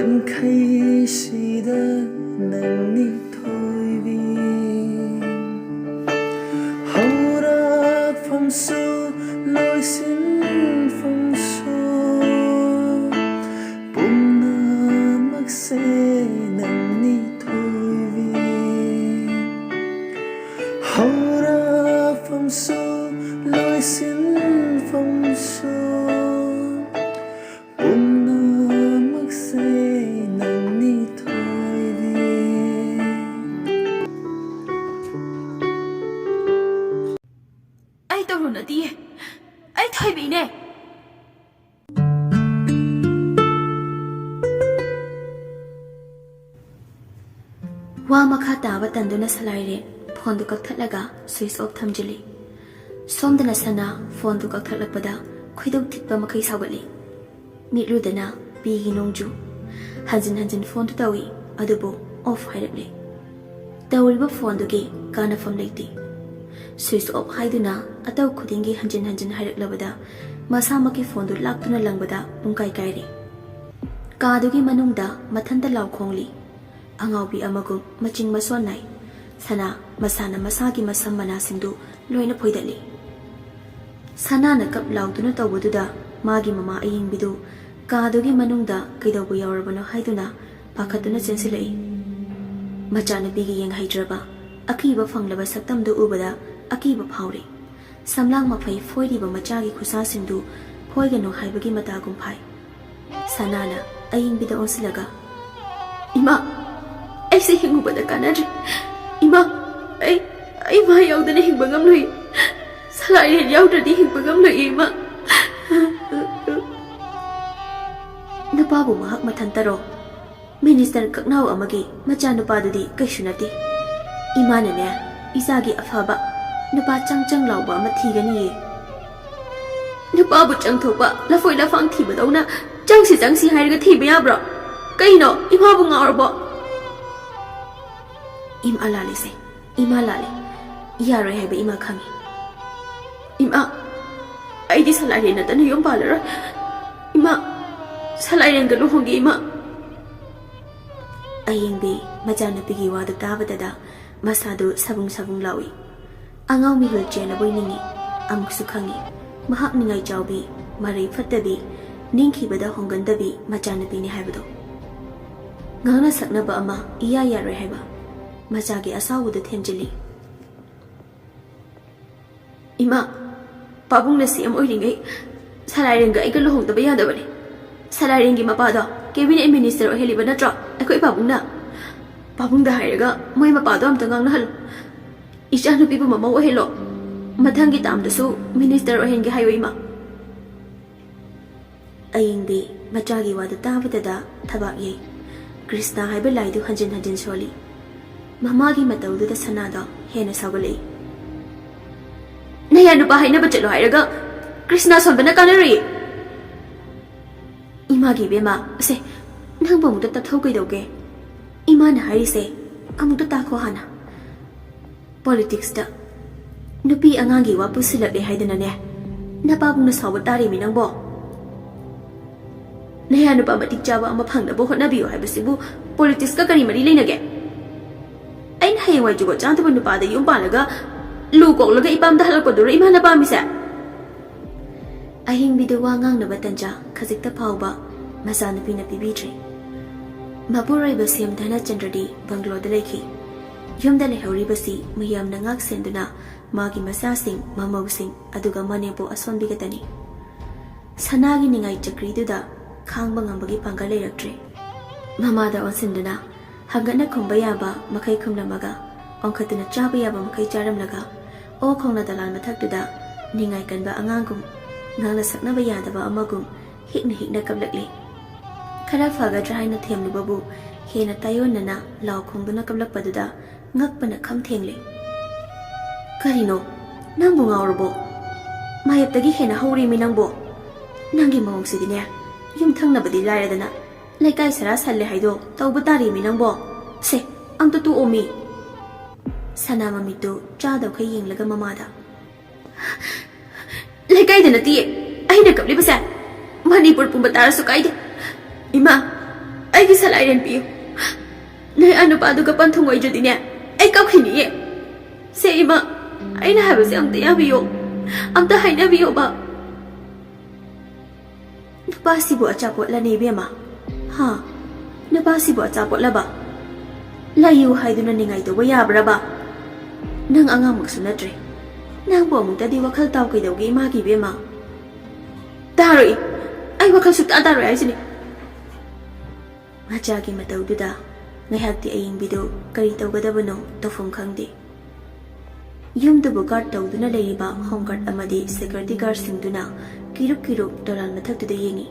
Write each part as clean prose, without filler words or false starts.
ꯉꯟꯈꯩꯁꯤꯗ ꯅꯪꯅꯤ ꯊꯣꯏꯕꯤ ꯍꯧꯔꯛꯐꯝꯁꯨ ꯂꯣꯏꯁꯤꯟꯐꯝꯁꯨ ꯄꯨꯝꯅꯃꯛꯁꯦ ꯅꯪꯅꯤ ꯊꯣꯏꯕꯤ ꯍꯧꯔꯛꯐꯝꯁꯨ ꯂꯣꯏꯁꯤꯟꯐꯝꯁꯨ ꯑꯩ ꯊꯣꯏꯕꯤꯅꯦ ꯋꯥ ꯃꯈꯥ ꯇꯥꯕ ꯇꯟꯗꯨꯅ ꯁꯂꯥꯏꯔꯦ ꯐꯣꯟꯗꯨ ꯀꯛꯊꯠꯂꯒ ꯁ꯭ꯋꯤꯆ ꯑꯣꯐ ꯊꯝꯖꯤꯜꯂꯤ ꯁꯣꯝꯗꯅ ꯁꯅꯥ ꯐꯣꯟꯗꯨ ꯀꯛꯊꯠꯂꯛꯄꯗ ꯈꯣꯏꯗꯧ ꯊꯤꯠꯄ ꯃꯈꯩ ꯁꯥꯎꯒꯠꯂꯤ ꯃꯤꯠꯂꯨꯗꯅ ꯄꯤꯒꯤ ꯅꯣꯡꯖꯨ ꯍꯟꯖꯤꯟ ꯍꯟꯖꯤꯟ ꯐꯣꯟꯗꯨ ꯇꯧꯏ ꯑꯗꯨꯕꯨ ꯑꯣꯐ ꯍꯥꯏꯔꯛꯂꯤ ꯇꯧꯔꯤꯕ ꯐꯣꯟꯗꯨꯒꯤ ꯀꯥꯟꯅꯐꯝ ꯂꯩꯇꯦ ꯁ꯭ꯋꯤꯆ ꯑꯣꯐ ꯍꯥꯏꯗꯨꯅ ꯑꯇꯧ ꯈꯨꯗꯤꯡꯒꯤ ꯍꯟꯖꯤꯟ ꯍꯟꯖꯤꯟ ꯍꯥꯏꯔꯛꯂꯕꯗ ꯃꯁꯥꯃꯛꯀꯤ ꯐꯣꯟꯗꯨ ꯂꯥꯛꯇꯨꯅ ꯂꯪꯕꯗ ꯄꯨꯡꯀꯥꯏ ꯀꯥꯏꯔꯦ ꯀꯥꯗꯨꯒꯤ ꯃꯅꯨꯡꯗ ꯃꯊꯟꯇ ꯂꯥꯎꯈꯣꯡꯂꯤ ꯑꯉꯥꯎꯕꯤ ꯑꯃꯒꯨꯝ ꯃꯆꯤꯡ ꯃꯁꯣꯟ ꯅꯥꯏ ꯁꯅꯥ ꯃꯁꯥꯅ ꯃꯁꯥꯒꯤ ꯃꯁꯝ ꯃꯅꯥꯁꯤꯡꯗꯨ ꯂꯣꯏꯅ ꯐꯣꯏꯗꯠꯂꯤ ꯁꯅꯥꯅ ꯀꯞ ꯂꯥꯎꯗꯨꯅ ꯇꯧꯕꯗꯨꯗ ꯃꯥꯒꯤ ꯃꯃꯥ ꯑꯌꯤꯡꯕꯤꯗꯨ ꯀꯥꯗꯨꯒꯤ ꯃꯅꯨꯡꯗ ꯀꯩꯗꯧꯕ ꯌꯥꯎꯔꯕꯅꯣ ꯍꯥꯏꯗꯨꯅ ꯄꯥꯈꯠꯇꯨꯅ ꯆꯦꯟꯁꯤꯜꯂꯛꯏ ꯃꯆꯥꯅꯨꯄꯤꯒꯤ ꯌꯦꯡꯍꯩꯗ꯭ꯔꯕ ꯑꯀꯤꯕ ꯐꯪꯂꯕ ꯁꯛꯇꯝꯗꯨ ꯎꯕꯗ ꯑꯀꯤꯕ ꯐꯥꯎꯔꯤ ꯁꯝꯂꯥꯡ ꯃꯐꯩ ꯐꯣꯏꯔꯤꯕ ꯃꯆꯥꯒꯤ ꯈꯨꯠꯁꯥꯁꯤꯡꯗꯨ ꯐꯣꯏꯒꯅꯨ ꯍꯥꯏꯕꯒꯤ ꯃꯇꯥꯒꯨꯝ ꯐꯥꯏ ꯁꯅꯥꯅ ꯑꯌꯤꯡꯕꯤꯗ ꯑꯣꯟꯁꯤꯜꯂꯒ ꯏꯃꯥ ꯑꯩꯁꯦ ꯍꯤꯡꯉꯨꯕꯗ ꯀꯥꯟꯅꯗ꯭ꯔꯦ ꯏꯃꯥ ꯑꯩ ꯃꯥ ꯌꯥꯎꯗꯅ ꯍꯤꯡꯕ ꯉꯝꯂꯣꯏ ꯁꯂꯥꯏꯔꯦꯟ ꯌꯥꯎꯗ꯭ꯔꯗꯤ ꯍꯤꯡꯕ ꯉꯝꯂꯣꯏ ꯏꯃꯥ ꯅꯨꯄꯥꯕꯨ ꯃꯍꯥꯛ ꯃꯊꯟꯇꯔꯣ ꯃꯤꯅꯤꯁꯇꯔ ꯀꯛꯅꯥꯎ ꯑꯃꯒꯤ ꯃꯆꯥꯅꯨꯄꯥꯗꯨꯗꯤ ꯀꯩꯁꯨ ꯅꯠꯇꯦ ꯏꯃꯥꯅꯅꯦ ꯏꯆꯥꯒꯤ ꯑꯐꯕ ꯅꯨꯄꯥ ꯆꯪ ꯂꯥꯎꯕ ꯑꯃ ꯊꯤꯒꯅꯤꯌꯦ ꯅꯨꯄꯥꯕꯨ ꯆꯪꯊꯣꯛꯄ ꯂꯐꯣꯏ ꯂꯐꯥꯡ ꯊꯤꯕꯗꯧꯅ ꯆꯪꯁꯤ ꯍꯥꯏꯔꯒ ꯊꯤꯕ ꯌꯥꯕ꯭ꯔꯣ ꯀꯩꯅꯣ ꯏꯃꯥꯕꯨ ꯉꯥꯎꯔꯕꯣ ꯏꯃꯥ ꯂꯥꯜꯂꯤꯁꯦ ꯏꯃꯥ ꯂꯥꯜꯂꯤ ꯌꯥꯔꯣꯏ ꯍꯥꯏꯕ ꯏꯃꯥ ꯈꯪꯉꯤ ꯏꯃꯥ ꯑꯩꯗꯤ ꯁꯂꯥꯏꯔꯦꯟ ꯅꯠꯇꯅ ꯌꯨꯝ ꯄꯥꯜꯂꯔꯣꯏ ꯏꯃꯥ ꯁꯂꯥꯏꯔꯦꯟꯒ ꯂꯨꯍꯣꯡꯒꯦ ꯏꯃꯥ ꯑꯌꯦꯡꯕꯤ ꯃꯆꯥꯅꯨꯄꯤꯒꯤ ꯋꯥꯗꯨ ꯇꯥꯕꯗꯗ ꯃꯁꯥꯗꯨ ꯁꯕꯨꯡ ꯂꯥꯎꯏ ꯑꯉꯥꯎ ꯃꯤꯍꯨꯜ ꯆꯦꯜꯂꯕꯣꯏ ꯅꯤꯡꯏ ꯑꯃꯨꯛꯁꯨ ꯈꯪꯏ ꯃꯍꯥꯛ ꯅꯤꯡꯉꯥꯏ ꯆꯥꯎꯕꯤ ꯃꯔꯩ ꯐꯠꯇꯕꯤ ꯅꯤꯡꯈꯤꯕꯗ ꯍꯣꯡꯒꯟꯗꯕꯤ ꯃꯆꯥꯅꯨꯄꯤꯅꯤ ꯍꯥꯏꯕꯗꯣ ꯉꯥꯡꯅ ꯁꯛꯅꯕ ꯑꯃ ꯏꯌꯥ ꯌꯥꯔꯣꯏ ꯍꯥꯏꯕ ꯃꯆꯥꯒꯤ ꯑꯁꯥꯎꯕꯗꯨ ꯊꯦꯝꯖꯤꯜꯂꯤ ꯏꯃꯥ ꯄꯥꯕꯨꯡꯅ ꯁꯤ ꯑꯃ ꯑꯣꯏꯔꯤꯉꯩ ꯁꯂꯥꯏꯔꯦꯟꯒ ꯑꯩꯒ ꯂꯨꯍꯣꯡꯗꯕ ꯌꯥꯗꯕꯅꯤ ꯁꯂꯥꯏꯔꯦꯟꯒꯤ ꯃꯄꯥꯗꯣ ꯀꯦꯕꯤꯅꯦꯠ ꯃꯤꯅꯤꯁꯇꯔ ꯑꯣꯏꯍꯜꯂꯤꯕ ꯅꯠꯇ꯭ꯔꯣ ꯑꯩꯈꯣꯏ ꯄꯥꯕꯨꯡꯗ ꯍꯥꯏꯔꯒ ꯃꯣꯏ ꯃꯄꯥꯗꯣ ꯑꯝꯇ ꯉꯥꯡꯅꯍꯜꯂꯨ ꯏꯆꯥꯅꯨꯄꯤꯕꯨ ꯃꯃꯧ ꯑꯣꯏꯍꯜꯂꯣ ꯃꯊꯪꯒꯤ ꯇꯥꯝꯗꯁꯨ ꯃꯤꯅꯤꯁꯇꯔ ꯑꯣꯏꯍꯟꯒꯦ ꯍꯥꯏꯌꯣ ꯏꯃꯥ ꯑꯌꯤꯡꯕꯤ ꯃꯆꯥꯒꯤ ꯋꯥꯗꯨ ꯇꯥꯕꯗꯗ ꯊꯕꯥꯛ ꯌꯩ ꯀ꯭ꯔꯤꯁꯅ ꯍꯥꯏꯕ ꯂꯥꯏꯗꯨ ꯍꯟꯖꯤꯟ ꯍꯟꯖꯤꯟ ꯁꯣꯜꯂꯤ ꯃꯃꯥꯒꯤ ꯃꯇꯧꯗꯨꯗ ꯁꯅꯥꯗꯣ ꯍꯦꯟꯅ ꯁꯥꯎꯒꯠꯂꯛꯏ ꯅꯌꯥ ꯅꯨꯄꯥ ꯍꯥꯏꯅꯕ ꯆꯠꯂꯣ ꯍꯥꯏꯔꯒ ꯀ꯭ꯔꯤꯁꯅ ꯁꯣꯟꯕꯅ ꯀꯥꯟꯅꯔꯣꯏ 이마기 베마 세 ꯅꯪꯕꯨ ꯑꯃꯨꯛꯇ ꯇꯥꯊꯧ ꯀꯩꯗꯧꯒꯦ 이마ꯅ ꯍꯥꯏꯔꯤꯁꯦ ꯑꯃꯨꯛꯇ ꯇꯥꯈꯣ ꯍꯥꯟꯅ ꯄꯣꯂꯤꯇꯤꯛꯁꯇ ꯅꯨꯄꯤ ꯑꯉꯥꯡꯒꯤ ꯋꯥ ꯄꯨꯁꯤꯜꯂꯛꯂꯦ ꯍꯥꯏꯗꯅꯅꯦ ꯅꯄꯥꯕꯨꯡꯅ ꯁꯥꯎꯕ ꯇꯥꯔꯤꯃꯤ ꯅꯪꯕꯣ ꯅꯌꯥ ꯅꯨꯄꯥ ꯃꯇꯤꯛ ꯆꯥꯕ ꯑꯃ ꯐꯪꯅꯕ ꯍꯣꯠꯅꯕꯤꯌꯨ ꯍꯥꯏꯕꯁꯤꯕꯨ ꯄꯣꯂꯤꯇꯤꯛꯁꯀ ꯀꯔꯤ ꯃꯔꯤ ꯂꯩꯅꯒꯦ ꯑꯩꯅ ꯍꯌꯦꯡꯋꯥꯏ ꯖꯨꯒꯣꯠ ꯆꯥꯗꯕ ꯅꯨꯄꯥꯗ ꯌꯨꯝ ꯄꯥꯜꯂꯒ ꯂꯨ ꯀꯣꯛꯂꯒ ꯏꯄꯥꯝꯗ ꯍꯜꯂꯛꯄꯗꯨꯔ ꯏꯃꯥꯅ ꯄꯥꯝꯃꯤꯁꯦ ꯑꯍꯤꯡꯕꯤꯗ ꯋꯥ ꯉꯥꯡꯅꯕ ꯇꯟꯖꯥ ꯈꯖꯤꯛꯇ ꯐꯥꯎꯕ ꯃꯆꯥꯅꯨꯄꯤꯅ ꯄꯤꯕꯤꯗ꯭ꯔꯦ ꯃꯄꯨꯔꯣꯏꯕ ꯁꯦꯝ ꯙꯅꯆꯟꯗ꯭ꯔꯗꯤ ꯕꯪꯒ꯭ꯂꯣꯗ ꯂꯩꯈꯤ ꯌꯨꯝꯗ ꯂꯩꯍꯧꯔꯤꯕꯁꯤ ꯃꯤꯌꯥꯝꯅ ꯉꯥꯛ ꯁꯦꯟꯗꯨꯅ ꯃꯥꯒꯤ ꯃꯆꯥꯁꯤꯡ ꯃꯃꯧꯁꯤꯡ ꯑꯗꯨꯒ ꯃꯅꯦꯝꯄꯣꯛ ꯑꯁꯣꯟꯕꯤꯒꯇꯅꯤ ꯁꯅꯥꯒꯤ ꯅꯤꯡꯉꯥꯏ ꯆꯀ꯭ꯔꯤꯗꯨꯗ ꯈꯥꯡꯕ ꯉꯝꯕꯒꯤ ꯄꯥꯡꯒꯜ ꯂꯩꯔꯛꯇ꯭ꯔꯦ ꯃꯃꯥꯗ ꯑꯣꯟꯁꯤꯟꯗꯨꯅ ꯍꯪꯒꯠꯅ ꯈꯨꯝꯕ ꯌꯥꯕ ꯃꯈꯩ ꯈꯨꯝꯂꯝꯃꯒ ꯑꯣꯟꯈꯠꯇꯨꯅ ꯆꯥꯕ ꯌꯥꯕ ꯃꯈꯩ ꯆꯥꯔꯝꯂꯒ ꯑꯣ ꯈꯣꯡꯅ ꯗꯂꯥꯟ ꯃꯊꯛꯇꯨꯗ ꯅꯤꯡꯉꯥꯏ ꯀꯟꯕ ꯑꯉꯥꯡꯒꯨꯝ ꯉꯥꯡꯅ ꯁꯛꯅꯕ ꯌꯥꯗꯕ ꯑꯃꯒꯨꯝ ꯍꯤꯛꯅ ꯀꯞꯂꯛꯂꯤ खरा फगद्रा हाइना थेमलुबबु हेना तायोनना लाव खोंदुना कपलकपदुदा ngakpana kham थेंगले करिनो नंगबु ngawrबो मायपतगी हेना हौरी मी नंगबो नंगी मवंगसिदिने युम थंगनबदि लायरदना लेकाय सरा सल्ले हाइदो तौब तारी मी नंगबो से अंत तु ओमी सना ममितु चादव खै येंगलगा ममादा लेकाय दनति आइना कपलिबसे मणिपुर पुंबा तारसु काइदे इमा ai ki salai ren piu nai anu pa du ka pan thung oi ju di ne ai kau khini ye se ima ai na ha ba se amta ya bi yo amta hai na bi yo ba nupa si bu acha pot la ne be ma ha nupa si bu acha pot la ba la yu hai du na ni ngai to ba ya bra ba nang anga mak su na tre nang bo mung ta di wakhal taw kai dau gi ma gi be ma ta roi ai wakhal su ta roi ai sini macha gi matau du da ngai hak ti aying bido kari taw ga da bano to phum khang di yum du bu guard taw du na lei ba home guard amadi security guard sing du na kiruk doral mathak tu da yengi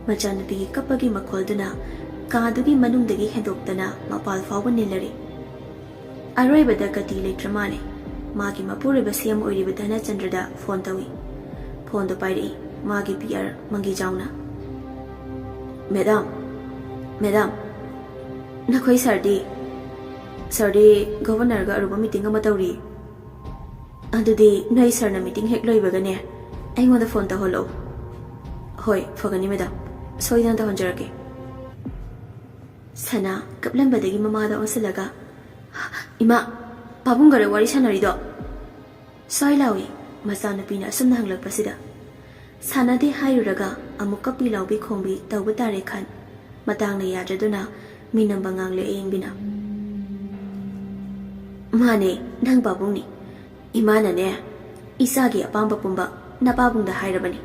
macha na bi kapagi makhol du na ka du gi manung da gi hendok tana mapal faw ba nilari aroi ba da kati le tramale magi mapuri ba siam oi ba dana chandra da phone tawi phone do pai ri magi pr mangi jauna madam nakhoi sardi governor ga aruba meeting ama tawri adudi noi sir na meeting hek loi baga ne ai ngoda phone ta holo hoi fogani madam soidan ta honjarake sana kaplan badagi mama da osalaga ima pabung gare wari sanari do soi lawi macha na pina asumna hanglak pasida sana de hairuraga amuk kapi lawbi khombi tawba tare khan matang na yadraduna minam bangang le eng bina mane nang babung ni imana ne isagi apamba pumba na babung da hairabani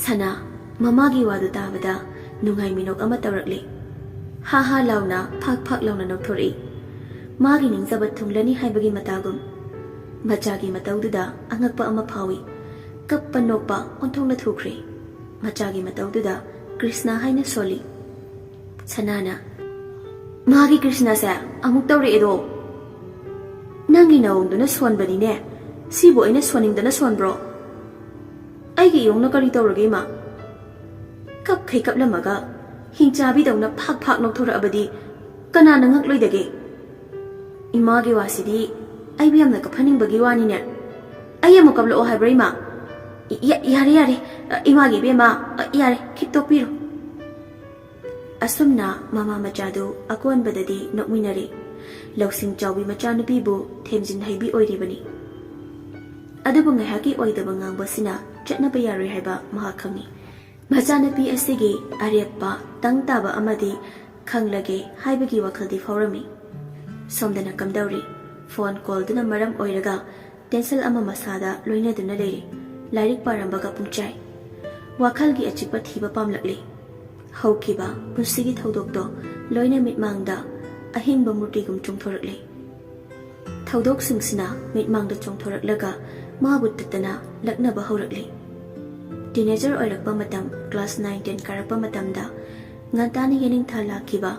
sana mamagi wadu tabada nungai minok ama tawrakli ha launa phak launa nokthori magi ningzabat thunglani haibagi matagum machagi mataududa angakpa ama phawi kappa nokpa onthongna thukri machagi mataududa krishna haina soli sanana magi krishna sa amuk tawre edo nangi nawongduna sonbani ne sibo ina soningdana sonbro aigi yongna kari tawrage ma kap khai kap lamaga hingchabi dawna phak nokthora abadi kanana ngakloidage imagi wasidi ai biyamna ka phaning bagi wani ne ai amuk kablo o haibrai ma yare imagi bema yare khitto piro asumna mama machadu akon badadi nokminari lausing chawbi machanupi bu themjin haibi oiribani adubu ngai haki oidaba ngangba sina chatna ba yare haiba mahakhangi machanupi asigi arepa tangtaba amadi khanglage haibagi wakhadi faurami somdana kamdauri phone call duna maram oiraga tensel ama masada loina duna leiri lairik parambaga pungchai wakhalgi achikpa thiba pamlakli haukiba punsigi thodokto loina mitmangda ahingba murtigum chungthorakli thodok singsina mitmangda chungthoraklaga mabuttana laknaba haurakli teenager oirakpa matam class 9 10 karakpa matamda ngantani yening thala kiba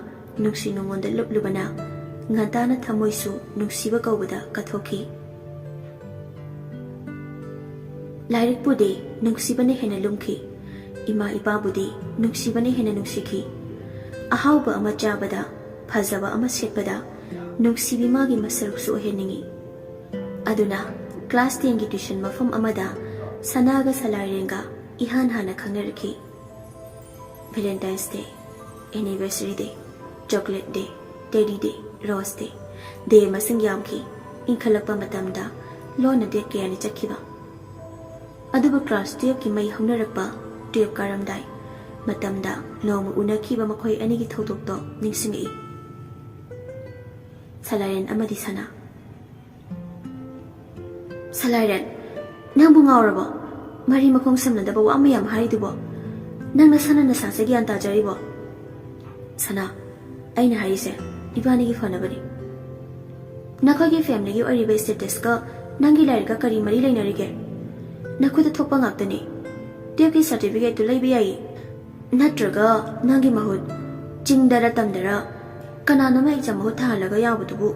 nungsi nungonda lublubana ngantana thamoisu nungsiba kawbada kathokhi lairik pudi nungsibane hena lumki ima ipa budi nungsibane hena nungsiki ahauba ama chabada phajaba ama setpada nungsibi magi masaruksu heningi aduna class 10 gi tuition mafam amada sanaga salairenga ihan hana khangarki Valentine's Day anniversary day chocolate day teddy day rose day masing yamki inkhalakpa matamda lona de kayani chakhiba aduba class 12 ki mai haunarakpa 12 karamdai matamda loma unakhiba makhoi anigi thodokto ningsingi salaren amadi sana salaren nang bungaurabo mari makong samnadaba wa amayam haridubo nang nasana na sasagi anta jaribo sana aina harise ibani gi fanabani nakhagi family gi oriba status ka nangi lair ka kari mari lainarige nakhuda thokpa ngaktani teki certificate to laibi ai natraga nangi mahut chingdara tamdara kanana mai exam ho thalaga yabudubu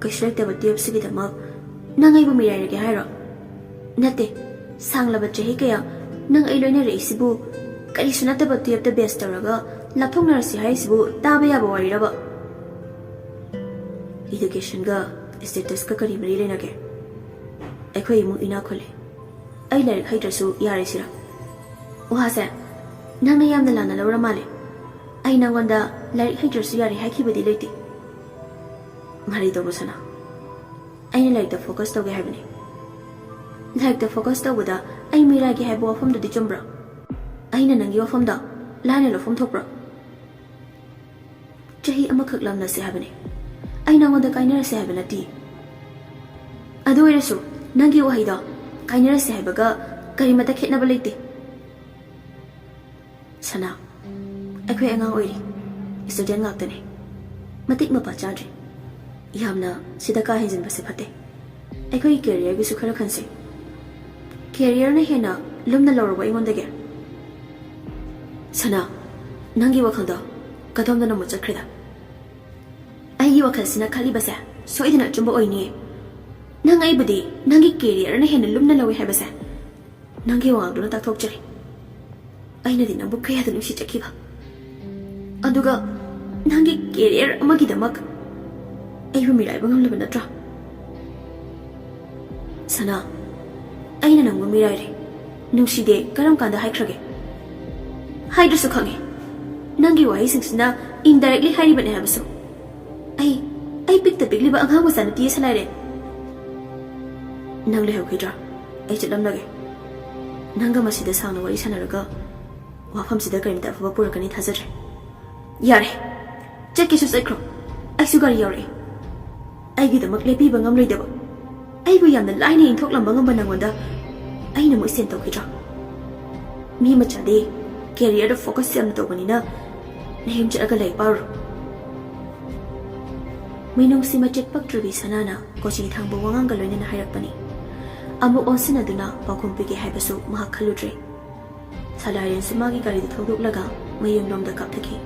kaishrekta ba tep sigi dama nangai bu mirairage hairo nate sanglaba chehi kaya nang ai loina reisibu kari sunata ba tep the best taraga lapthongnarasi haisibu taba yaba wariraba education ga status ka kari mari lena ke akhoi mu ina khole ai lai khai trasu yare sira wahase ꯅꯪꯅ ꯌꯥꯝꯅ ꯂꯥꯟꯅ ꯂꯧꯔ ꯃꯥꯜꯂꯦ ꯑꯩ ꯅꯪꯉꯣꯟꯗ ꯂꯥꯏꯔꯤꯛ ꯍꯩꯇ꯭ꯔꯁꯨ ꯌꯥꯔꯦ ꯍꯥꯏꯈꯤꯕꯗꯤ ꯂꯩꯇꯦ ꯃꯔꯤ ꯇꯧꯕ ꯁꯅꯥ ꯑꯩꯅ ꯂꯥꯏꯔꯤꯛꯇ ꯐꯣꯀꯁ ꯇꯧꯒꯦ ꯍꯥꯏꯕꯅꯤ ꯂꯥꯏꯔꯤꯛꯇ ꯐꯣꯀꯁ ꯇꯧꯕꯗ ꯑꯩ ꯃꯤꯔꯥꯏꯒꯦ ꯍꯥꯏꯕ ꯋꯥꯐꯝꯗꯨꯗꯤ ꯆꯨꯝꯕ꯭ꯔꯥ ꯑꯩꯅ ꯅꯪꯒꯤ ꯋꯥꯐꯝꯗ ꯂꯥꯏꯅ ꯂꯧꯐꯝ ꯊꯣꯛꯄ꯭ꯔꯥ ꯆꯍꯤ ꯑꯃꯈꯛ ꯂꯥꯝꯅꯁꯦ ꯍꯥꯏꯕꯅꯤ ꯑꯩ ꯅꯪꯉꯣꯟꯗ ꯀꯥꯏꯅꯔꯁꯦ ꯍꯥꯏꯕ ꯅꯠꯇꯦ ꯑꯗꯨ ꯑꯣꯏꯔꯁꯨ ꯅꯪꯒꯤ ꯋꯥꯍꯩꯗꯣ ꯀꯥꯏꯅꯔꯁꯦ ꯍꯥꯏꯕꯒ ꯀꯔꯤꯃꯠꯇ ꯈꯦꯠꯅꯕ ꯂꯩꯇꯦ ꯁꯅꯥ ꯑꯩꯈꯣꯏ ꯑꯉꯥꯡ ꯑꯣꯏꯔꯤ ꯁ꯭ꯇꯨꯗꯦꯟꯠ ꯉꯥꯛꯇꯅꯤ ꯃꯇꯤꯛ ꯃꯄꯥ ꯆꯥꯗ꯭ꯔꯤ ꯌꯥꯝꯅ ꯁꯤꯗ ꯀꯥ ꯍꯦꯟꯖꯤꯟꯕꯁꯦ ꯐꯠꯇꯦ ꯑꯩꯈꯣꯏꯒꯤ ꯀꯦꯔꯤꯌꯔꯒꯤꯁꯨ ꯈꯔ ꯈꯟꯁꯤ ꯀꯦꯔꯤꯌꯔꯅ ꯍꯦꯟꯅ ꯂꯨꯝꯅ ꯂꯧꯔꯕ ꯑꯩꯉꯣꯟꯗꯒꯤ ꯁꯅꯥ ꯅꯪꯒꯤ ꯋꯥꯈꯜꯗꯣ ꯀꯗꯣꯝꯗꯅ ꯑꯃꯨꯛ ꯆꯠꯈ꯭ꯔꯦꯗ ꯑꯩꯒꯤ ꯋꯥꯈꯜꯁꯤꯅ ꯈꯜꯂꯤꯕꯁꯦ ꯁꯣꯏꯗꯅ ꯑꯆꯨꯝꯕ ꯑꯣꯏꯅꯤꯌꯦ ꯅꯪ ꯑꯩꯕꯨꯗꯤ ꯅꯪꯒꯤ ꯀꯦꯔꯤꯌꯔꯅ ꯍꯦꯟꯅ ꯂꯨꯝꯅ ꯂꯧꯏ ꯍꯥꯏꯕꯁꯦ ꯅꯪꯒꯤ ꯋꯥꯉꯥꯡꯗꯨꯅ ꯇꯥꯛꯊꯣꯛꯆꯔꯤ ꯑꯩꯅꯗꯤ ꯅꯪꯕꯨ ꯀꯌꯥꯗ ꯅꯨꯡꯁꯤꯖꯈꯤꯕ ꯑꯗꯨꯒ ꯅꯪꯒꯤ ꯀꯦꯔꯤꯌꯔ ꯑꯃꯒꯤꯗꯃꯛ ꯑꯩꯕꯨ ꯃꯤꯔꯥꯏꯕ ꯉꯝꯂꯕ ꯅꯠꯇ꯭ꯔꯥ ꯁꯅꯥ ꯑꯩꯅ ꯅꯪꯕꯨ ꯃꯤꯔꯥꯏꯔꯦ ꯅꯨꯡꯁꯤꯗꯦ ꯀꯔꯝ ꯀꯥꯟꯗ ꯍꯥꯏꯈ꯭ꯔꯒꯦ ꯍꯥꯏꯗ꯭ꯔꯁꯨ ꯈꯪꯉꯦ ꯅꯪꯒꯤ ꯋꯥꯍꯩꯁꯤꯡꯁꯤꯅ ꯏꯟꯗꯥꯏꯔꯦꯛꯂꯤ ꯍꯥꯏꯔꯤꯕꯅꯦ ꯍꯥꯏꯕꯁꯨ ꯑꯩ ꯄꯤꯛꯇ ꯄꯤꯛꯂꯤꯕ ꯑꯉꯥꯡ ꯃꯆꯥ ꯅꯨꯄꯤ ꯁꯂꯥꯏꯔꯦ ꯅꯪ ꯂꯩꯍꯧꯈꯤꯗ꯭ꯔꯥ ꯑꯩ ꯆꯠꯂꯝꯂꯒꯦ ꯅꯪꯒ ꯃꯁꯤꯗ ꯁꯥꯡꯅ ꯋꯥꯔꯤ ꯁꯥꯟꯅꯔꯒ ꯋꯥꯐꯝꯁꯤꯗ ꯀꯔꯤꯝꯇ ꯑꯐꯕ ꯄꯨꯔꯛꯀꯅꯤ ꯊꯥꯖꯗ꯭ꯔꯦ ꯌꯥꯔꯦ ꯆꯠꯀꯦꯁꯨ ꯆꯠꯈ꯭ꯔꯣ ꯑꯩꯁꯨ ꯒꯥꯔꯤ ꯌꯧꯔꯛꯑꯦ ꯑꯩꯒꯤꯗꯃꯛ ꯂꯦꯞꯄꯤꯕ ꯉꯝꯂꯣꯏꯗꯕ ꯑꯩꯕꯨ ꯌꯥꯝꯅ ꯂꯥꯏꯅ ꯏꯟꯊꯣꯛꯂꯝꯕ ꯉꯝꯕ ꯅꯪꯉꯣꯟꯗ ꯑꯩꯅ ꯑꯃꯨꯛ ꯁꯦꯟ ꯇꯧꯈꯤꯗ꯭ꯔꯥ ꯃꯤ ꯃꯆꯥꯗꯤ ꯀꯦꯔꯤꯌꯔꯗ ꯐꯣꯀꯁ ꯌꯥꯝꯅ ꯇꯧꯕꯅꯤꯅ ꯅꯌꯨꯝ ꯆꯠꯂꯒ ꯂꯥꯏꯔꯤꯛ ꯄꯥꯔꯨꯔꯣ ꯃꯤꯅꯨꯡꯁꯤ ꯃꯆꯦꯠ ꯄꯛꯇ꯭ꯔꯕꯤ ꯁꯅꯥꯅ ꯀꯣꯆꯤ ꯊꯥꯡꯕ ꯋꯥꯉꯥꯡꯒ ꯂꯣꯏꯅꯅ ꯍꯥꯏꯔꯛꯄꯅꯤ ꯑꯃꯨꯛ ꯑꯣꯟꯁꯤꯟꯅꯗꯨꯅ ꯄꯥꯎꯈꯨꯝ ꯄꯤꯒꯦ ꯍꯥꯏꯕꯁꯨ ꯃꯍꯥꯛ ꯈꯜꯂꯨꯗ꯭ꯔꯦ ꯁꯂꯥꯏꯔꯦꯟꯁꯨ ꯃꯥꯒꯤ ꯒꯥꯔꯤꯗ ꯊꯧꯗꯣꯛꯂꯒ ꯃꯌꯨꯝꯂꯣꯝꯗ ꯀꯥꯞꯊꯈꯤ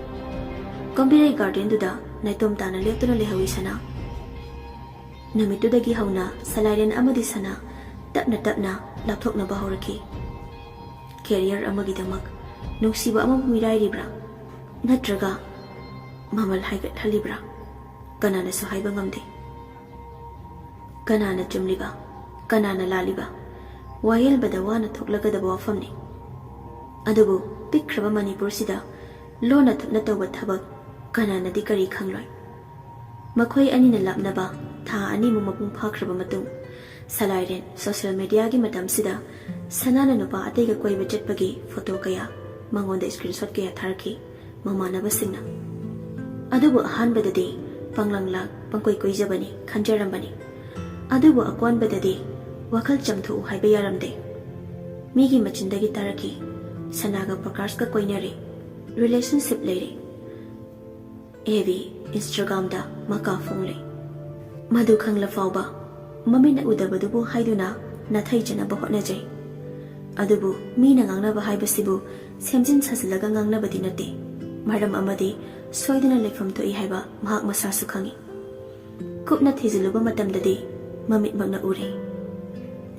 ꯀꯣꯝꯕꯤꯔꯩ ꯒꯥꯔꯗꯦꯟꯗꯨꯗ ꯅꯥꯏꯇꯣꯝ ꯇꯥꯅ ꯂꯦꯞꯇꯨꯅ ꯂꯩꯍꯧꯏ ꯁꯅꯥ ꯅꯨꯃꯤꯠꯇꯨꯗꯒꯤ ꯍꯧꯅ ꯁꯂꯥꯏꯔꯦꯟ ꯑꯃꯗꯤ ꯁꯅꯥ ꯇꯞꯅ ꯇꯞꯅ ꯂꯥꯞꯊꯣꯛꯅꯕ ꯍꯧꯔꯛꯈꯤ ꯀꯦꯔꯤꯌꯔ ꯑꯃꯒꯤꯗꯃꯛ ꯅꯨꯡꯁꯤꯕ ꯑꯃꯕꯨ ꯃꯤꯔꯥꯏꯔꯤꯕ꯭ꯔꯥ ꯅꯠꯇ꯭ꯔꯒ ꯃꯃꯜ ꯍꯥꯏꯒꯠꯍꯜꯂꯤꯕ꯭ꯔꯥ ꯀꯅꯥꯅꯁꯨ ꯍꯥꯏꯕ ꯉꯝꯗꯦ ꯀꯅꯥꯅ ꯆꯨꯝꯂꯤꯕ ꯀꯅꯥꯅ ꯂꯥꯜꯂꯤꯕ ꯋꯥꯌꯦꯜꯕꯗ ꯋꯥꯅ ꯊꯣꯛꯂꯒꯗꯕ ꯋꯥꯐꯝꯅꯤ ꯑꯗꯨꯕꯨ ꯄꯤꯛꯈ꯭ꯔꯕ ꯃꯅꯤꯄꯨꯔꯁꯤꯗ ꯂꯣꯟꯅ ꯊꯨꯞꯅ ꯇꯧꯕ ꯊꯕꯛ ꯀꯅꯥꯅꯗꯤ ꯀꯔꯤ ꯈꯪꯂꯣꯏ ꯃꯈꯣꯏ ꯑꯅꯤꯅ ꯂꯥꯞꯅꯕ ꯊꯥ ꯑꯅꯤꯃꯨꯛ ꯃꯄꯨꯡ ꯐꯥꯈ꯭ꯔꯕ ꯃꯇꯨꯡ ꯁꯂꯥꯏꯔꯦꯟ ꯁꯣꯁꯤꯌꯦꯜ ꯃꯤꯗꯤꯌꯥꯒꯤ ꯃꯇꯝꯁꯤꯗ ꯁꯅꯥꯅ ꯅꯨꯄꯥ ꯑꯇꯩꯒ ꯀꯣꯏꯕ ꯆꯠꯄꯒꯤ ꯐꯣꯇꯣ ꯀꯌꯥ ꯃꯉꯣꯟꯗ ꯁ꯭ꯀ꯭ꯔꯤꯟꯁꯣꯠ ꯀꯌꯥ ꯊꯥꯔꯛꯈꯤ ꯃꯃꯥꯟꯅꯕꯁꯤꯡꯅ ꯑꯗꯨꯕꯨ ꯑꯍꯥꯟꯕꯗꯗꯤ ꯄꯪꯂꯪꯂꯥꯛ ꯄꯪꯀꯣꯏ ꯀꯣꯏꯖꯕꯅꯤ ꯈꯟꯖꯔꯝꯕꯅꯤ ꯑꯗꯨꯕꯨ ꯑꯀꯣꯟꯕꯗꯗꯤ ꯋꯥꯈꯜ ꯆꯝꯊꯣꯛꯎ ꯍꯥꯏꯕ ꯌꯥꯔꯝꯗꯦ ꯃꯤꯒꯤ ꯃꯆꯤꯟꯗꯒꯤ ꯇꯥꯔꯛꯈꯤ ꯁꯅꯥꯒ ꯄ꯭ꯔꯀꯥꯁꯀ ꯀꯣꯏꯅꯔꯦ ꯔꯤꯂꯦꯁꯟꯁꯤꯞ ꯂꯩꯔꯦ ꯑꯦꯕꯤ ꯏꯟꯁꯇꯥꯒ꯭ꯔꯥꯝꯗ ꯃꯀꯥ ꯐꯣꯡꯂꯦ ꯃꯗꯨ ꯈꯪꯂ ꯐꯥꯎꯕ ꯃꯃꯤꯠꯅ ꯎꯗꯕꯗꯨꯕꯨ ꯍꯥꯏꯗꯨꯅ ꯅꯥꯊꯩꯖꯅꯕ ꯍꯣꯠꯅꯖꯩ ꯑꯗꯨꯕꯨ ꯃꯤꯅ ꯉꯥꯡꯅꯕ ꯍꯥꯏꯕꯁꯤꯕꯨ ꯁꯦꯝꯖꯤꯟ ꯁꯥꯖꯤꯜꯂꯒ ꯉꯥꯡꯅꯕꯗꯤ ꯅꯠꯇꯦ ꯃꯔꯝ ꯑꯃꯗꯤ ꯁꯣꯏꯗꯅ ꯂꯩꯐꯝ ꯊꯣꯛꯏ ꯍꯥꯏꯕ ꯃꯍꯥꯛ ꯃꯁꯥꯁꯨ ꯈꯪꯏ ꯀꯨꯞꯅ ꯊꯤꯖꯤꯜꯂꯨꯕ ꯃꯇꯝꯗꯗꯤ ꯃꯃꯤꯠꯃꯛꯅ ꯎꯔꯦ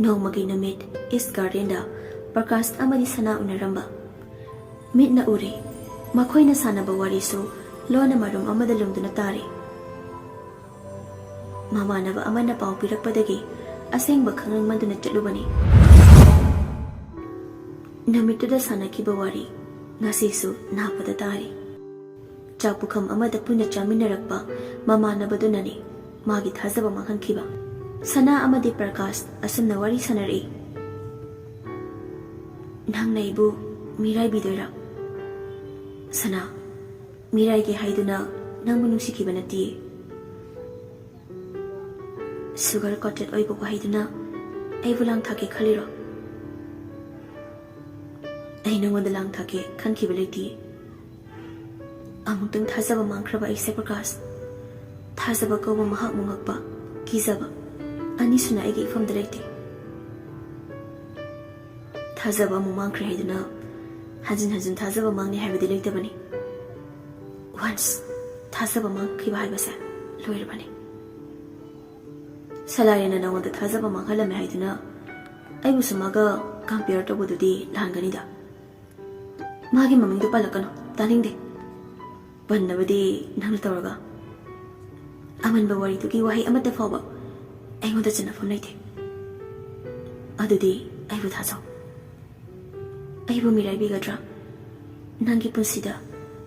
ꯅꯣꯡꯃꯒꯤ ꯅꯨꯃꯤꯠ ꯏꯁ ꯒꯥꯔꯗꯦꯟꯗ ꯄ꯭ꯔꯀꯥꯁ ꯑꯃꯗꯤ ꯁꯅꯥ ꯎꯅꯔꯝꯕ ꯃꯤꯠꯅ ꯎꯔꯦ ꯃꯈꯣꯏꯅ ꯁꯥꯟꯅꯕ ꯋꯥꯔꯤꯁꯨ ꯂꯣꯟꯅ ꯃꯔꯨꯝ ꯑꯃꯗ ꯂꯨꯝꯗꯨꯅ ꯇꯥꯔꯦ ꯃꯃꯥꯟꯅꯕ ꯑꯃꯅ ꯄꯥꯎ ꯄꯤꯔꯛꯄꯗꯒꯤ ꯑꯁꯦꯡꯕ ꯈꯪꯅꯤꯡꯃꯟꯗꯨꯅ ꯆꯠꯂꯨꯕꯅꯤ ꯅꯨꯃꯤꯠꯇꯨꯗ ꯁꯥꯟꯅꯈꯤꯕ ꯋꯥꯔꯤ ꯉꯁꯤꯁꯨ ꯅꯥꯞꯄꯗ ꯇꯥꯔꯤ ꯆꯥꯛ ꯄꯨꯈꯝ ꯑꯃꯗ ꯄꯨꯟꯅ ꯆꯥꯃꯤꯟꯅꯔꯛꯄ ꯃꯃꯥꯟꯅꯕꯗꯨꯅꯅꯤ ꯃꯥꯒꯤ ꯊꯥꯖꯕ ꯃꯥꯡꯍꯟꯈꯤꯕ ꯁꯅꯥ ꯑꯃꯗꯤ ꯄ꯭ꯔꯀꯥꯁ ꯑꯁꯨꯝꯅ ꯋꯥꯔꯤ ꯁꯥꯟꯅꯔꯛꯏ ꯅꯪꯅ ꯑꯩꯕꯨ ꯃꯤꯔꯥꯏꯕꯤꯗꯣꯏꯔꯥ ꯁꯅꯥ ꯃꯤꯔꯥꯏꯒꯦ ꯍꯥꯏꯗꯨꯅ ꯅꯪꯕꯨ ꯅꯨꯡꯁꯤꯈꯤꯕ ꯅꯠꯇꯤꯌꯦ ꯁꯨꯒꯔ ꯀꯣꯇꯦꯠ ꯑꯣꯏꯕ ꯋꯥꯍꯩꯗꯨꯅ ꯑꯩꯕꯨ ꯂꯥꯡꯊꯥꯛꯀꯦ ꯈꯜꯂꯤꯔꯣ ꯑꯩ ꯅꯉꯣꯟꯗ ꯂꯥꯡꯊꯥꯛꯀꯦ ꯈꯟꯈꯤꯕ ꯂꯩꯇꯤꯌꯦ ꯑꯃꯨꯛꯇꯪ ꯊꯥꯖꯕ ꯃꯥꯡꯈ꯭ꯔꯕ ꯑꯩꯁꯦ ꯄ꯭ꯔꯀꯥꯁ ꯊꯥꯖꯕ ꯀꯧꯕ ꯃꯍꯥꯛ ꯃꯨꯉꯛꯄ ꯀꯤꯖꯕ ꯑꯅꯤꯁꯨꯅ ꯑꯩꯒꯤ ꯏꯐꯝꯗ ꯂꯩꯇꯦ ꯊꯥꯖꯕ ꯑꯃꯨꯛ ꯃꯥꯡꯈ꯭ꯔꯦ ꯍꯥꯏꯗꯨꯅ ꯍꯟꯖꯤꯟ ꯍꯟꯖꯤꯟ ꯊꯥꯖꯕ ꯃꯥꯡꯅꯤ ꯍꯥꯏꯕꯗꯤ ꯂꯩꯇꯕꯅꯤ ꯋꯥꯟꯁ ꯊꯥꯖꯕ ꯃꯥꯡꯈꯤꯕ ꯍꯥꯏꯕꯁꯦ ꯂꯣꯏꯔꯕꯅꯤ ꯁꯂꯥꯏꯔꯦꯟꯅ ꯅꯉꯣꯟꯗ ꯊꯥꯖꯕ ꯃꯥꯡꯍꯜꯂꯝꯃꯦ ꯍꯥꯏꯗꯨꯅ ꯑꯩꯕꯨꯁꯨ ꯃꯥꯒ ꯀꯝꯄꯤꯌꯔ ꯇꯧꯕꯗꯨꯗꯤ ꯂꯥꯟꯒꯅꯤꯗ ꯃꯥꯒꯤ ꯃꯃꯤꯡꯗꯨ ꯄꯜꯂꯛꯀꯅꯨ ꯇꯥꯅꯤꯡꯗꯦ ꯄꯟꯅꯕꯗꯤ ꯅꯪꯅ ꯇꯧꯔꯒ ꯑꯃꯟꯕ ꯋꯥꯔꯤꯗꯨꯒꯤ ꯋꯥꯍꯩ ꯑꯃꯠꯇ ꯐꯥꯎꯕ ꯑꯩꯉꯣꯟꯗ ꯆꯟꯅꯐꯝ ꯂꯩꯇꯦ ꯑꯗꯨꯗꯤ ꯑꯩꯕꯨ ꯊꯥꯖꯧ ꯑꯩꯕꯨ ꯃꯤꯔꯥꯏꯕꯤꯒꯗ꯭ꯔꯥ ꯅꯪꯒꯤ ꯄꯨꯟꯁꯤꯗ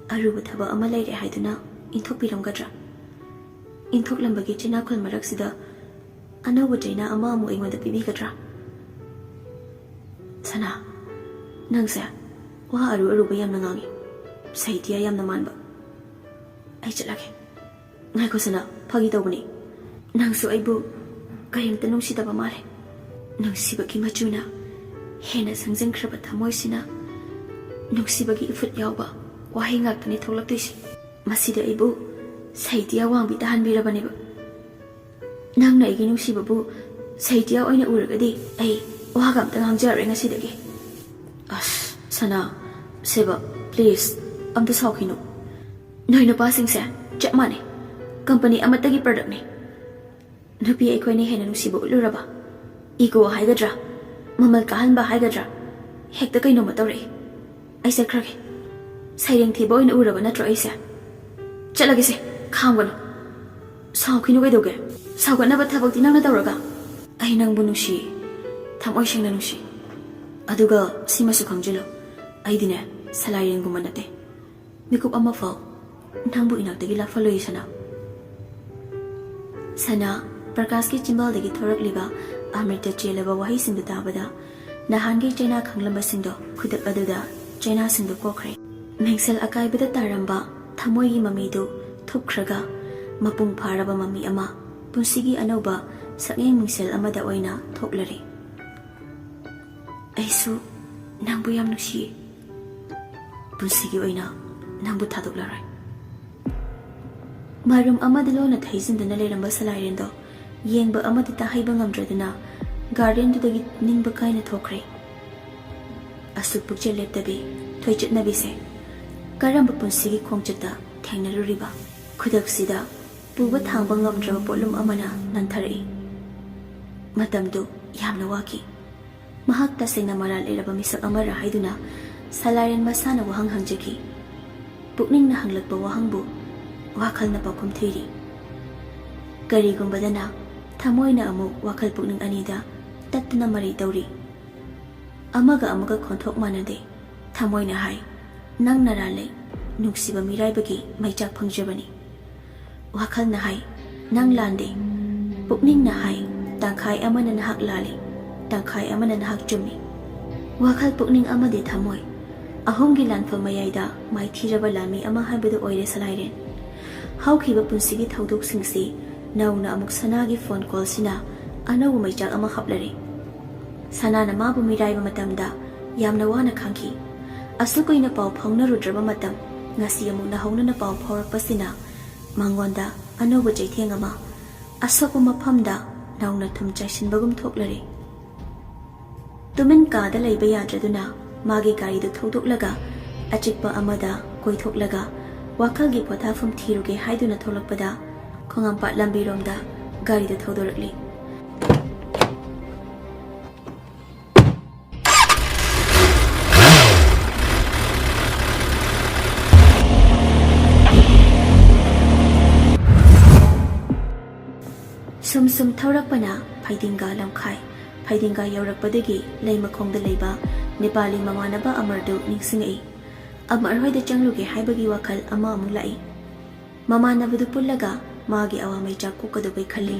ꯑꯔꯨꯕ ꯊꯕꯛ ꯑꯃ ꯂꯩꯔꯦ ꯍꯥꯏꯗꯨꯅ ꯏꯟꯊꯣꯛꯄꯤꯔꯝꯒꯗ꯭ꯔꯥ? ꯏꯟꯊꯣꯛꯂꯝꯕꯒꯤ ꯆꯩꯅꯥꯈꯣꯜ ꯃꯔꯛꯁꯤꯗ ꯑꯅꯧꯕ ꯆꯩꯅꯥ ꯑꯃ ꯑꯃꯨꯛ ꯑꯩꯉꯣꯟꯗ ꯄꯤꯕꯤꯒꯗ꯭ꯔꯥ? ꯁꯅꯥ, ꯅꯪꯁꯦ ꯋꯥ ꯑꯔꯨꯕ ꯌꯥꯝꯅ ꯉꯥꯡꯉꯤ, ꯁꯥꯍꯤꯇ꯭ꯌ ꯌꯥꯝꯅ ꯃꯥꯟꯕ. ꯑꯩ ꯆꯠꯂꯒꯦ. ꯉꯥꯏꯈꯣ ꯁꯅꯥ, ꯐꯥꯒꯤ ꯇꯧꯕꯅꯤ. ꯅꯪꯁꯨ ꯑꯩꯕꯨ ꯀꯔꯤꯝꯇ ꯅꯨꯡꯁꯤꯗꯕ ꯃꯥꯜꯂꯦ. ꯅꯨꯡꯁꯤꯕꯒꯤ ꯃꯆꯨꯅ ꯍꯦꯟꯅ ꯁꯪꯖꯤꯟꯈ꯭ꯔꯕ ꯊꯃꯣꯏꯁꯤꯅ ꯅꯨꯡꯁꯤꯕꯒꯤ ꯏꯐꯨꯠ ꯌꯥꯎꯕ ꯋꯥꯍꯩ ꯉꯥꯛꯇꯅꯤ ꯊꯣꯛꯂꯛꯇꯣꯏꯁꯤ. ꯃꯁꯤꯗ ꯑꯩꯕꯨ ꯁꯥꯍꯤꯇ꯭ꯌ ꯋꯥꯡꯕꯤ ꯇꯥꯍꯟꯕꯤꯔꯕꯅꯦꯕ. ꯅꯪꯅ ꯑꯩꯒꯤ ꯅꯨꯡꯁꯤꯕꯕꯨ ꯁꯥꯍꯤꯇ꯭ꯌ ꯑꯣꯏꯅ ꯎꯔꯒꯗꯤ ꯑꯩ ꯋꯥꯒ ꯑꯝꯇ ꯉꯥꯡꯖꯔꯔꯣꯏ ꯉꯁꯤꯗꯒꯤ. ꯑꯁ ꯁꯅꯥ, ꯁꯦꯕ, ꯄ꯭ꯂꯤꯖ ꯑꯝꯇ ꯁꯥꯎꯈꯤꯅꯨ. ꯅꯣꯏ ꯅꯨꯄꯥꯁꯤꯡꯁꯦ ꯆꯞ ꯃꯥꯟꯅꯩ, ꯀꯝꯄꯅꯤ ꯑꯃꯠꯇꯒꯤ ꯄ꯭ꯔꯗꯛꯅꯤ. ꯅꯨꯄꯤ ꯑꯩꯈꯣꯏꯅ ꯍꯦꯟꯅ ꯅꯨꯡꯁꯤꯕ ꯎꯠꯂꯨꯔꯕ ꯏꯒꯣ ꯍꯥꯏꯒꯗ꯭ꯔꯥ, ꯃꯃꯜ ꯀꯥꯍꯟꯕ ꯍꯥꯏꯒꯗ꯭ꯔꯥ, ꯍꯦꯛꯇ ꯀꯩꯅꯣꯝꯃ ꯇꯧꯔꯛꯏ. ꯑꯩ ꯆꯠꯈ꯭ꯔꯒꯦ. ꯁꯩꯔꯦꯡ ꯊꯤꯕ ꯑꯣꯏꯅ ꯎꯔꯕ ꯅꯠꯇ꯭ꯔꯣ ꯑꯩꯁꯦ? ꯆꯠꯂꯒꯦꯁꯦ, ꯈꯥꯝꯒꯅꯨ. ꯁꯥꯎꯈꯤꯅꯨ ꯀꯩꯗꯧꯒꯦ? ꯁꯥꯎꯒꯠꯅꯕ ꯊꯕꯛꯇꯤ ꯅꯪꯅ ꯇꯧꯔꯒ. ꯑꯩ ꯅꯪꯕꯨ ꯅꯨꯡꯁꯤ, ꯊꯃꯣꯏ ꯁꯦꯡꯅ ꯅꯨꯡꯁꯤ. ꯑꯗꯨꯒ ꯁꯤꯃꯁꯨ ꯈꯪꯖꯤꯜꯂꯨ, ꯑꯩꯗꯤꯅꯦ ꯁꯂꯥꯏꯔꯦꯟꯒꯨꯝꯕ ꯅꯠꯇꯦ. ꯃꯤꯀꯨꯞ ꯑꯃꯐꯥꯎ ꯅꯪꯕꯨ ꯏꯅꯥꯛꯇꯒꯤ ꯂꯥꯞꯐꯜꯂꯣꯏ ꯁꯅꯥ. ꯁꯅꯥ ꯄ꯭ꯔꯀꯥꯁꯀꯤ ꯆꯤꯝꯕꯥꯜꯗꯒꯤ ꯊꯣꯔꯛꯂꯤꯕ ꯑꯃ꯭ꯔꯤꯇ ꯆꯦꯜꯂꯕ ꯋꯥꯍꯩꯁꯤꯡꯗꯨ ꯇꯥꯕꯗ ꯅꯍꯥꯟꯒꯤ ꯆꯩꯅꯥ ꯈꯪꯂꯝꯕꯁꯤꯡꯗꯣ ꯈꯨꯗꯛ ꯑꯗꯨꯗ ꯆꯩꯅꯥꯁꯤꯡꯗꯨ ꯀꯣꯛꯈ꯭ꯔꯦ. ꯃꯤꯡꯁꯦꯜ ꯑꯀꯥꯏꯕꯗ ꯇꯥꯔꯝꯕ ꯊꯃꯣꯏꯒꯤ ꯃꯃꯤꯗꯨ ꯊꯨꯞꯈ꯭ꯔꯒ ꯃꯄꯨꯡ ꯐꯥꯔꯕ ꯃꯃꯤ ꯑꯃ ꯄꯨꯟꯁꯤꯒꯤ ꯑꯅꯧꯕ ꯁꯛꯌꯦꯡ ꯃꯤꯡꯁꯦꯜ ꯑꯃꯗ ꯑꯣꯏꯅ ꯊꯣꯛꯂꯔꯦ. ꯑꯩꯁꯨ ꯅꯪꯕꯨ ꯌꯥꯝ ꯅꯨꯡꯁꯤꯌꯦ. ꯄꯨꯟꯁꯤꯒꯤ ꯑꯣꯏꯅ ꯅꯪꯕꯨ ꯊꯥꯗꯣꯛꯂꯔꯣꯏ. ꯃꯔꯨꯝ ꯑꯃꯗ ꯂꯣꯟꯅ ꯊꯩꯖꯤꯟꯗꯨꯅ ꯂꯩꯔꯝꯕ ꯁꯂꯥꯏꯔꯦꯟꯗꯣ ꯌꯦꯡꯕ ꯑꯃꯗꯤ ꯇꯥꯍꯩꯕ ꯉꯝꯗ꯭ꯔꯗꯨꯅ ꯒꯥꯔꯗꯦꯟꯗꯨꯗꯒꯤ ꯅꯤꯡꯕ ꯀꯥꯏꯅ ꯊꯣꯛꯈ꯭ꯔꯦ. ꯑꯁꯨꯛ ꯄꯨꯛꯆꯦꯜ ꯂꯦꯞꯇꯕꯤ ꯊꯣꯏꯆꯠꯅꯕꯤꯁꯦ ꯀꯔꯝꯕ ꯄꯨꯟꯁꯤꯒꯤ ꯈꯣꯡꯆꯠꯇ ꯊꯦꯡꯅꯔꯨꯔꯤꯕ? ꯈꯨꯗꯛꯁꯤꯗ ꯄꯨꯕ ꯊꯥꯡꯕ ꯉꯝꯗ꯭ꯔꯕ ꯄꯣꯠꯂꯨꯝ ꯑꯃꯅ ꯅꯟꯊꯔꯛꯏ. ꯃꯇꯝꯗꯨ ꯌꯥꯝꯅ ꯋꯥꯈꯤ. ꯃꯍꯥꯛ ꯇꯁꯦꯡꯅ ꯃꯔꯥꯜ ꯂꯩꯔꯕ ꯃꯤꯁꯛ ꯑꯃꯔ ꯍꯥꯏꯗꯨꯅ ꯁꯂꯥꯏꯔꯦꯟ ꯃꯁꯥꯅ ꯋꯥꯍꯪ ꯍꯪꯖꯈꯤ. ꯄꯨꯛꯅꯤꯡꯅ ꯍꯪꯂꯛꯄ ꯋꯥꯍꯪꯕꯨ ꯋꯥꯈꯜꯅ ꯄꯥꯎꯈꯨꯝ ꯊꯤꯔꯤ. ꯀꯔꯤꯒꯨꯝꯕꯗꯅ ꯊꯃꯣꯏꯅ ꯑꯃꯨꯛ ꯋꯥꯈꯜ ꯄꯨꯛꯅꯤꯡ ꯑꯅꯤꯗ ꯇꯠꯇꯨꯅ ꯃꯔꯩ ꯇꯧꯔꯤ. ꯑꯃꯒ ꯑꯃꯒ ꯈꯣꯟꯊꯣꯛ ꯃꯥꯟꯅꯗꯦ. ꯊꯃꯣꯏꯅ ꯍꯥꯏ, ꯅꯪ ꯅꯔꯥꯜꯂꯦ, ꯅꯨꯡꯁꯤꯕ ꯃꯤꯔꯥꯏꯕꯒꯤ ꯃꯩꯆꯥꯛ ꯐꯪꯖꯕꯅꯤ. ꯋꯥꯈꯜꯅ ꯍꯥꯏ, ꯅꯪ ꯂꯥꯟꯗꯦ. ꯄꯨꯛꯅꯤꯡꯅ ꯍꯥꯏ, ꯇꯪꯈꯥꯏ ꯑꯃꯅ ꯅꯍꯥꯛ ꯂꯥꯜꯂꯤ, ꯇꯪꯈꯥꯏ ꯑꯃꯅ ꯅꯍꯥꯛ ꯆꯨꯝꯃꯤ. ꯋꯥꯈꯜ ꯄꯨꯛꯅꯤꯡ ꯑꯃꯗꯤ ꯊꯃꯣꯏ ꯑꯍꯨꯝꯒꯤ ꯂꯥꯟꯐꯝ ꯃꯌꯥꯏꯗ ꯃꯥꯏꯊꯤꯔꯕ ꯂꯥꯟꯃꯤ ꯑꯃ ꯍꯥꯏꯕꯗꯨ ꯑꯣꯏꯔꯦ ꯁꯂꯥꯏꯔꯦꯟ. ꯍꯧꯈꯤꯕ ꯄꯨꯟꯁꯤꯒꯤ ꯊꯧꯗꯣꯛꯁꯤꯡꯁꯤ ꯅꯧꯅ ꯑꯃꯨꯛ ꯁꯅꯥꯒꯤ ꯐꯣꯟ ꯀꯣꯜꯁꯤꯅ ꯑꯅꯧꯕ ꯃꯩꯆꯥꯛ ꯑꯃ ꯍꯥꯞꯂꯔꯦ. ꯁꯅꯥꯅ ꯃꯥꯕꯨ ꯃꯤꯔꯥꯏꯕ ꯃꯇꯝꯗ ꯌꯥꯝꯅ ꯋꯥꯅ ꯈꯥꯡꯈꯤ. ꯑꯁꯨꯛ ꯀꯨꯏꯅ ꯄꯥꯎ ꯐꯥꯎꯅꯔꯨꯗ꯭ꯔꯕ ꯃꯇꯝ ꯉꯁꯤ ꯑꯃꯨꯛ ꯅꯍꯧꯅꯅ ꯄꯥꯎ ꯐꯥꯎꯔꯛꯄꯁꯤꯅ ꯃꯉꯣꯟꯗ ꯑꯅꯧꯕ ꯆꯩꯊꯦꯡ ꯑꯃ ꯑꯁꯣꯛꯄ ꯃꯐꯝꯗ ꯅꯧꯅ ꯊꯨꯝ ꯆꯥꯏꯁꯤꯟꯕꯒꯨꯝ ꯊꯣꯛꯂꯔꯦ. ꯇꯨꯃꯤꯟ ꯀꯥꯗ ꯂꯩꯕ ꯌꯥꯗ꯭ꯔꯗꯨꯅ ꯃꯥꯒꯤ ꯒꯥꯔꯤꯗꯨ ꯊꯧꯗꯣꯛꯂꯒ ꯑꯆꯤꯛꯄ ꯑꯃꯗ ꯀꯣꯏꯊꯣꯛꯂꯒ ꯋꯥꯈꯜꯒꯤ ꯄꯣꯊꯥꯐꯝ ꯊꯤꯔꯨꯒꯦ ꯍꯥꯏꯗꯨꯅ ꯊꯣꯛꯂꯛꯄꯗ ꯈꯣꯡꯉꯥꯝꯄꯥꯠ ꯂꯝꯕꯤꯔꯣꯝꯗ ꯒꯥꯔꯤꯗꯨ ꯊꯧꯗꯣꯔꯛꯂꯤ. ꯁꯨꯝ ꯊꯧꯔꯛꯄꯅ ꯐꯩꯗꯤꯡꯒꯥ ꯂꯝꯈꯥꯏ. ꯐꯩꯗꯤꯡꯒꯥ ꯌꯧꯔꯛꯄꯗꯒꯤ ꯂꯩ ꯃꯈꯣꯡꯗ ꯂꯩꯕ ꯅꯦꯄꯥꯂꯤ ꯃꯃꯥꯟꯅꯕ ꯑꯃꯔꯗꯨ ꯅꯤꯡꯁꯤꯡꯉꯛꯏ. ꯑꯃꯔ ꯍꯣꯏꯗ ꯆꯪꯂꯨꯒꯦ ꯍꯥꯏꯕꯒꯤ ꯋꯥꯈꯜ ꯑꯃ ꯑꯃꯨꯛ ꯂꯥꯛꯏ. ꯃꯃꯥꯟꯅꯕꯗꯨ ꯄꯨꯜꯂꯒ ꯃꯥꯒꯤ ꯑꯋꯥ ꯃꯩꯆꯥꯛ ꯀꯣꯛꯀꯗꯕꯩ ꯈꯜꯂꯤ.